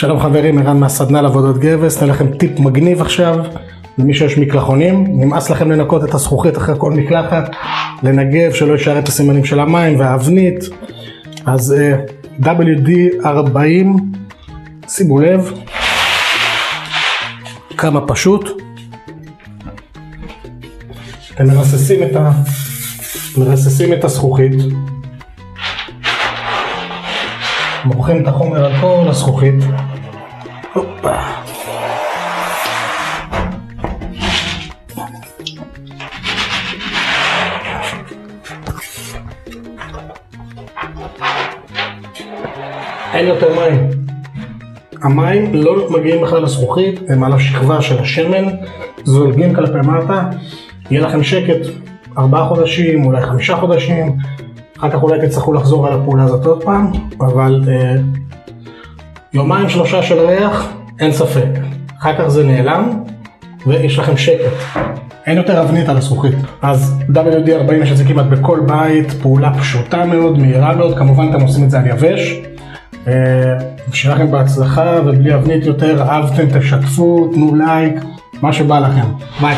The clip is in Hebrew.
שלום חברים, ערן מהסדנה לעבודות גבס. אתן לכם טיפ מגניב עכשיו למי שיש מקלחונים. נמאס לכם לנקות את הזכוכית אחרי כל מקלחת, לנגב שלא יישאר את הסימנים של המים והאבנית. אז WD-40, שימו לב כמה פשוט. אתם מרססים את הזכוכית, מורחים את החומר על כל הזכוכית. הופה. אין יותר מים. המים לא מגיעים בכלל לזכוכית, הם על השכבה של השמן, זולגים כלפי מטה. יהיה לכם שקט 4 חודשים, אולי 5 חודשים. אחר כך אולי תצטרכו לחזור על הפעולה הזאת עוד פעם, אבל יומיים 3 של ריח, אין ספק. אחר כך זה נעלם, ויש לכם שקט. אין יותר אבנית על הזכוכית. אז WD-40 יש את זה כמעט בכל בית, פעולה פשוטה מאוד, מהירה מאוד. כמובן אתם עושים את זה על יבש. שיהיה לכם בהצלחה, ובלי אבנית יותר. אהבתם, תשתפו, תנו לייק, מה שבא לכם. ביי.